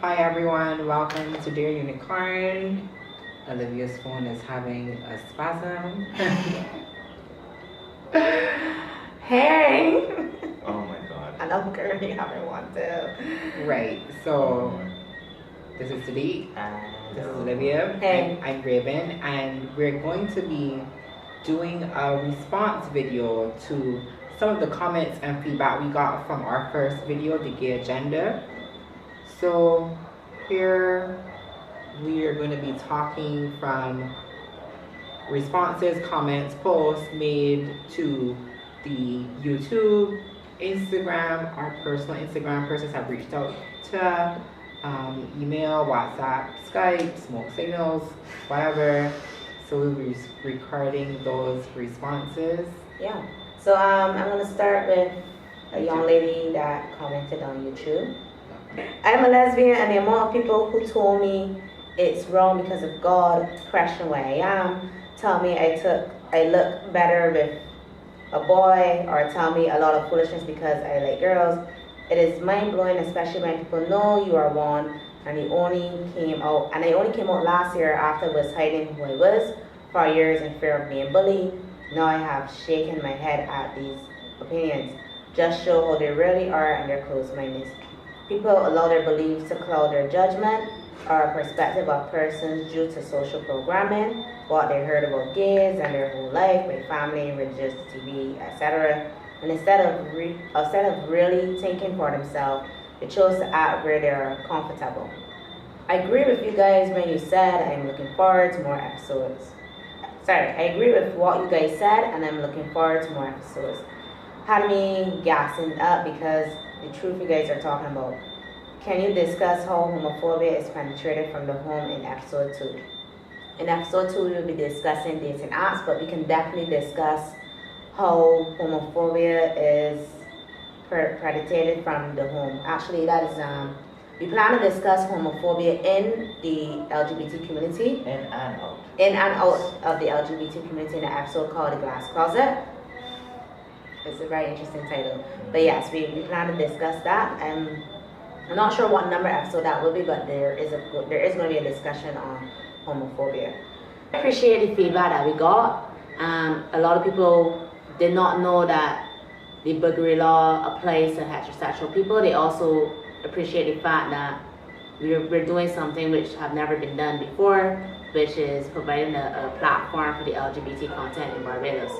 Hi everyone, welcome to Dear Unicorn. Olivia's phone is having a spasm. Hey! Oh my god. And I'm currently having one too. Right, so this is Sadiq, this is Olivia, Hey. and I'm Raven, and we're going to be doing a response video to some of the comments and feedback we got from our first video, The Gay Agenda. So here we are going to be talking from responses, comments, posts made to the YouTube, Instagram, our personal Instagram persons have reached out to, email, WhatsApp, Skype, smoke signals, whatever. So we'll be recording those responses. Yeah. So I'm gonna start with a young lady that commented on YouTube. I'm a lesbian, and the amount of people who told me it's wrong because of God, question where I am, tell me I look better with a boy, or tell me a lot of foolishness because I like girls. It is mind blowing, especially when people know you are one, and I only came out last year after I was hiding who I was for years in fear of being bullied. Now I have shaken my head at these opinions. Just show how they really are and their closed-mindedness. People allow their beliefs to cloud their judgment or perspective of persons due to social programming, what they heard about gays and their whole life, by family, religious, TV, etc. And instead of really thinking for themselves, they chose to act where they are comfortable. I agree with you guys when you said I'm looking forward to more episodes. I agree with what you guys said, and I'm looking forward to more episodes. Had me gassing up because the truth you guys are talking about. Can you discuss how homophobia is penetrated from the home in episode 2? In episode 2, we will be discussing dating apps, but we can definitely discuss how homophobia is predated from the home. Actually, that is, we plan to discuss homophobia in the LGBT community. In and out of the LGBT community in an episode called The Glass Closet. It's a very interesting title. But yes, we plan to discuss that. I'm not sure what number episode that will be, but there is going to be a discussion on homophobia. I appreciate the feedback that we got. A lot of people did not know that the buggery law applies to heterosexual people. They also appreciate the fact that we're doing something which have never been done before, which is providing a platform for the LGBT content in Barbados.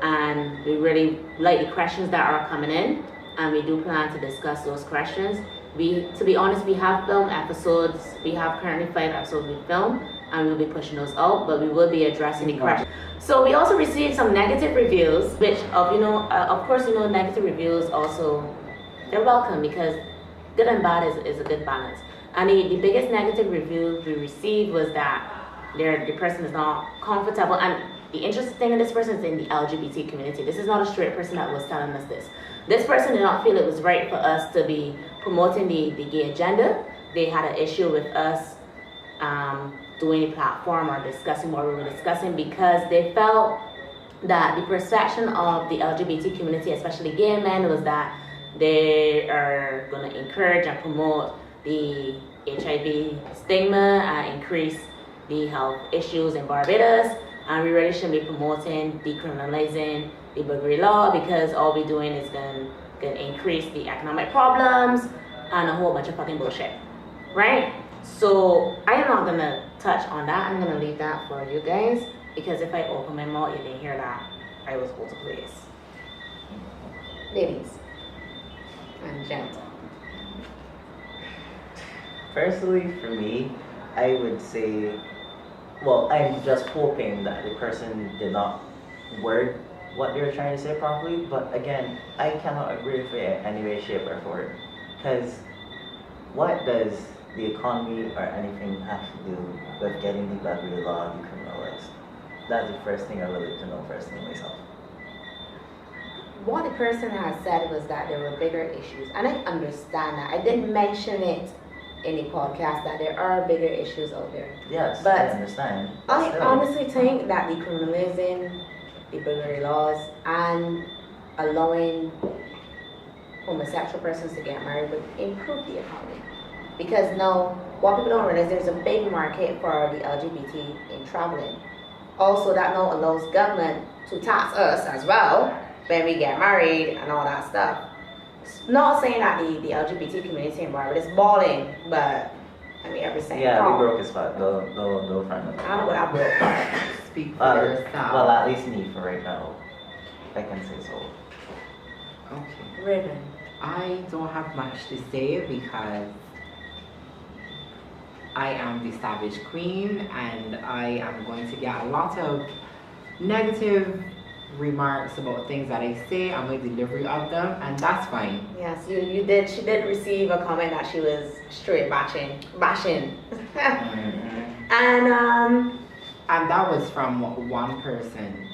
And we really like the questions that are coming in, and we do plan to discuss those questions. To be honest, we have filmed episodes. We have currently 5 episodes we filmed, and we'll be pushing those out, but we will be addressing the questions. So we also received some negative reviews, which of course, negative reviews also, they're welcome because good and bad is a good balance. And the biggest negative review we received was that the person is not comfortable. And the interesting thing in this person is in the LGBT community. This is not a straight person that was telling us this. This person did not feel it was right for us to be promoting the gay agenda. They had an issue with us doing a platform or discussing what we were discussing because they felt that the perception of the LGBT community, especially gay men, was that they are going to encourage and promote the HIV stigma and increase the health issues in Barbados. And we really shouldn't be promoting decriminalizing the buggery law because all we're doing is going to increase the economic problems and a whole bunch of fucking bullshit, right? So I am not going to touch on that. I'm going to leave that for you guys because if I open my mouth, you didn't hear that. I was all to place. Ladies and gentlemen. Personally, for me, I would say, well, I'm just hoping that the person did not word what they were trying to say properly, but again, I cannot agree with it in any way, shape, or form. Because what does the economy or anything have to do with getting the buggery law decriminalized? That's the first thing I would like to know personally myself. What the person has said was that there were bigger issues, and I understand that. I didn't mention it in the podcast that there are bigger issues out there. Yes, but I understand. I honestly think that decriminalizing the buggery laws and allowing homosexual persons to get married would improve the economy. Because now, what people don't realize, there's a big market for the LGBT in traveling. Also, that now allows government to tax us as well when we get married and all that stuff. Not saying that the LGBT community in Barbados is balling, but I mean, every saying. Yeah, we broke his spot. No friend. I don't know what I broke. Speak for yourself. Well, at least me for right now. I can say so. Okay. Raven. I don't have much to say because I am the Savage Queen and I am going to get a lot of negative remarks about things that I say and my delivery of them, and that's fine. Yes, you did. She did receive a comment that she was straight bashing. And that was from one person.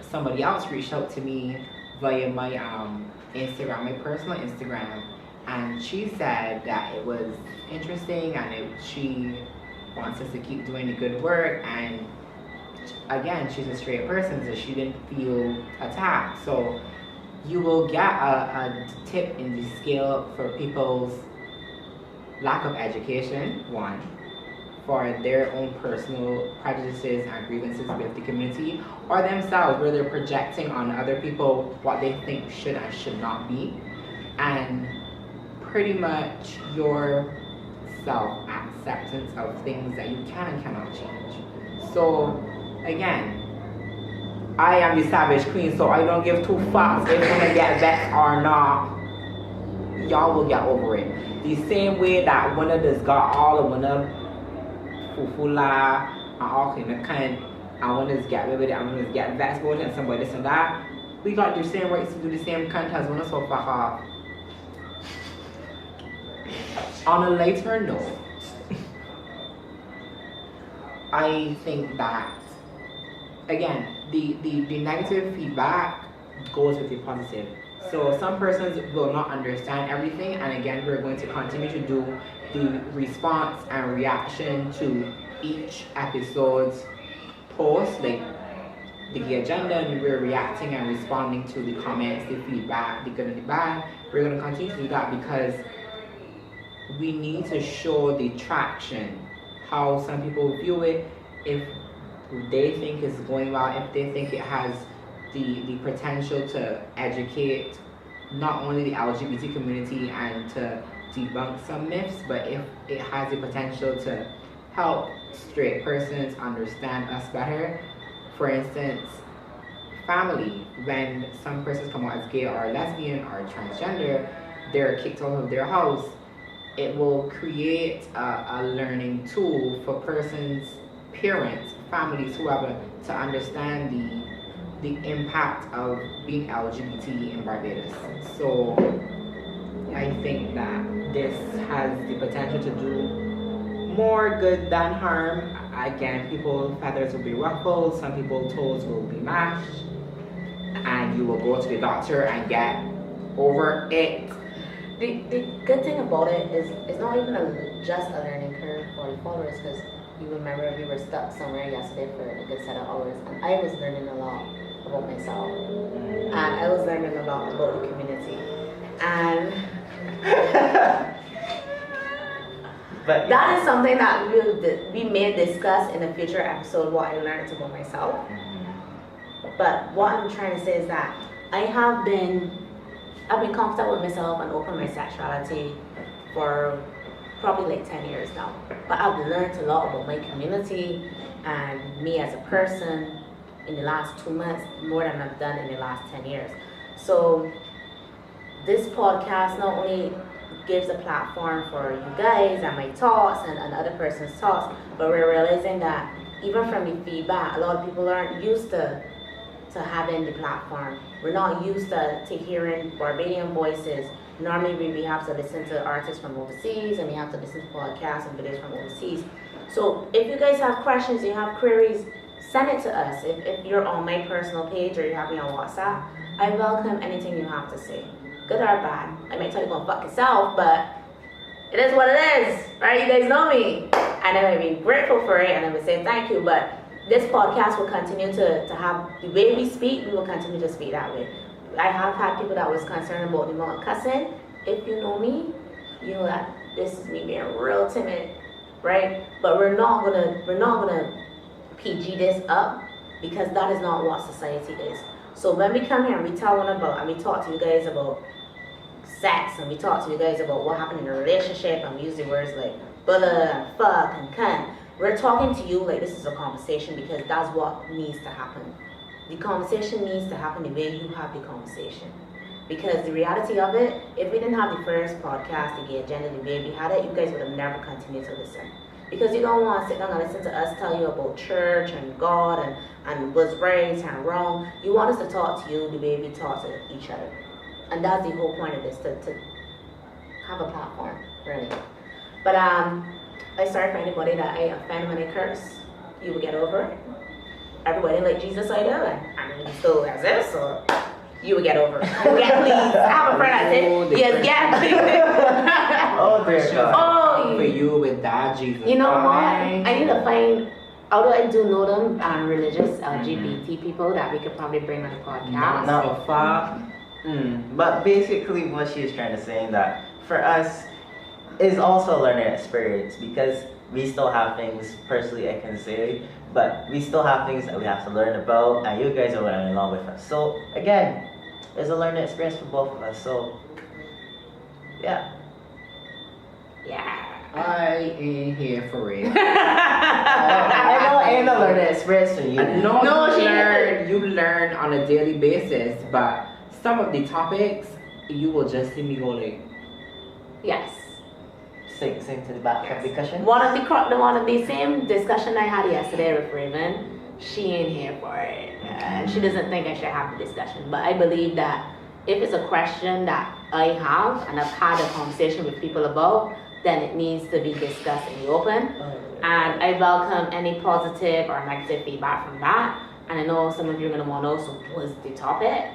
Somebody else reached out to me via my Instagram, my personal Instagram, and she said that it was interesting and she wants us to keep doing the good work, and again, she's a straight person, so she didn't feel attacked. So you will get a tip in the scale for people's lack of education, one, for their own personal prejudices and grievances with the community, or themselves, where they're projecting on other people what they think should and should not be, and pretty much your self-acceptance of things that you can and cannot change. So again, I am the Savage Queen, so I don't give two fucks if I'm gonna get vexed or not. Y'all will get over it. The same way that one of this got all of one of fufula and all kind of kind, and one is get rid of it, and one is get vexed about it, and somebody this and that. We got the same rights to do the same cunt as one of so fuck off. On a lighter note, I think that again, the negative feedback goes with the positive. So some persons will not understand everything, and again, we're going to continue to do the response and reaction to each episode's post, like the agenda, and we're reacting and responding to the comments, the feedback, the good and the bad. We're going to continue to do that because we need to show the traction, how some people view it, if they think it's going well, if they think it has the potential to educate not only the LGBT community and to debunk some myths, but if it has the potential to help straight persons understand us better. For instance, family, when some persons come out as gay or lesbian or transgender, they're kicked out of their house. It will create a learning tool for persons, parents, families, whoever, to understand the impact of being LGBT in Barbados. So I think that this has the potential to do more good than harm. Again, people's feathers will be ruffled, some people's toes will be mashed, and you will go to the doctor and get over it. The good thing about it is it's not even just a learning curve for the followers, because you remember we were stuck somewhere yesterday for a good set of hours, and I was learning a lot about myself, and I was learning a lot about the community, and but that is something that we may discuss in a future episode, what I learned about myself. But what I'm trying to say is that I've been comfortable with myself and open my sexuality for probably like 10 years now. But I've learned a lot about my community and me as a person in the last 2 months, more than I've done in the last 10 years. So this podcast not only gives a platform for you guys and my thoughts and other person's thoughts, but we're realizing that even from the feedback, a lot of people aren't used to having the platform. We're not used to hearing Barbadian voices. Normally we have to listen to artists from overseas, and we have to listen to podcasts and videos from overseas. So if you guys have questions, you have queries, send it to us. If you're on my personal page or you have me on WhatsApp, I welcome anything you have to say. Good or bad. I might tell you go fuck yourself, but it is what it is, right? You guys know me. And I may be grateful for it, and I would say thank you, but this podcast will continue to have the way we speak, we will continue to speak that way. I have had people that was concerned about the amount of cussing. If you know me, you know that this is me being real timid, right? But we're not gonna PG this up, because that is not what society is. So when we come here and we tell one about, and we talk to you guys about sex, and we talk to you guys about what happened in a relationship, and we use the words like bulla and fuck and cunt, we're talking to you like this is a conversation, because that's what needs to happen. The conversation needs to happen the way you have the conversation. Because the reality of it, if we didn't have the first podcast, the gay agenda, the way we had it, you guys would have never continued to listen. Because you don't want to sit down and listen to us tell you about church and God and what's right and wrong. You want us to talk to you the way we talk to each other. And that's the whole point of this, to have a platform, really. But I sorry for anybody that I offend when I curse. You will get over it. Everybody like Jesus I know, and I mean still as this, so you will get over it. Yeah, please. I have a friend that said, yes, yeah, please. Oh, dear God. Oh, For you with that, Jesus. you know what? Christ. I need to find, although I do know them, religious LGBT people that we could probably bring on the podcast. Not far. But basically what she's trying to say that for us is also a learning experience, because we still have things, personally I can say, but we still have things that we have to learn about, and you guys are learning along with us. So again, it's a learning experience for both of us. So yeah. Yeah. I ain't here for it. I know it ain't a learning experience for you. You learn on a daily basis, but some of the topics you will just see me go like, Yes. Sing to the back of the cushion. One of the same discussion I had yesterday with Raven, she ain't here for it, and she doesn't think I should have the discussion. But I believe that if it's a question that I have and I've had a conversation with people about, then it needs to be discussed in the open. And I welcome any positive or negative feedback from that. And I know some of you are gonna want to know, so what's the topic?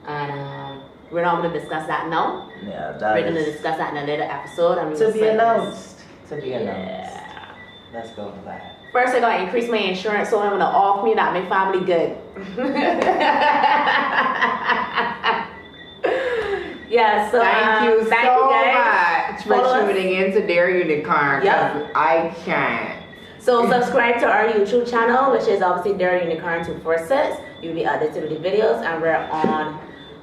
And we're not gonna discuss that now. Yeah, We're gonna discuss that in a later episode. And to be announced. To be announced. Yeah. Let's go with that. First, I gotta increase my insurance, so I'm gonna off me that my family good. Yeah, so thank you thank so you guys. much Follow for us. tuning in to Dare Unicorn. Yep. 'Cause I can't. So subscribe to our YouTube channel, which is obviously Dare Unicorn 246. You'll be added to the videos, and we're on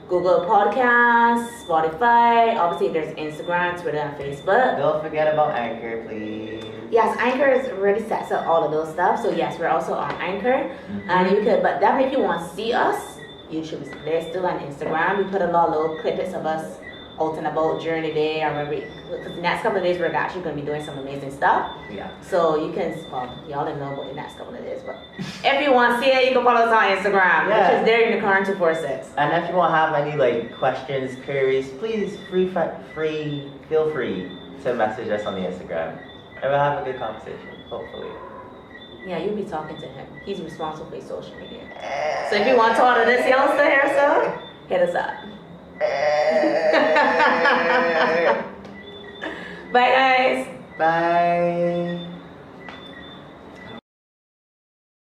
Google Podcasts, Spotify. Obviously, there's Instagram, Twitter, and Facebook. Don't forget about Anchor, please. Yes, Anchor is already sets up all of those stuff. So yes, we're also on Anchor, and you could. But definitely, if you want to see us, YouTube is there still on Instagram. We put a lot of little clips of us out and about during the day. I remember because the next couple of days we're actually going to be doing some amazing stuff. Yeah. So you can, well, y'all didn't know about the next couple of days, but if you want to see it, you can follow us on Instagram, which is Dare Unicorn 246. And if you want to have any like questions, queries, please feel free to message us on the Instagram, and we'll have a good conversation, hopefully. Yeah, you'll be talking to him. He's responsible for social media. So if you want to talk to this youngster here, so hit us up. Bye, guys. Bye.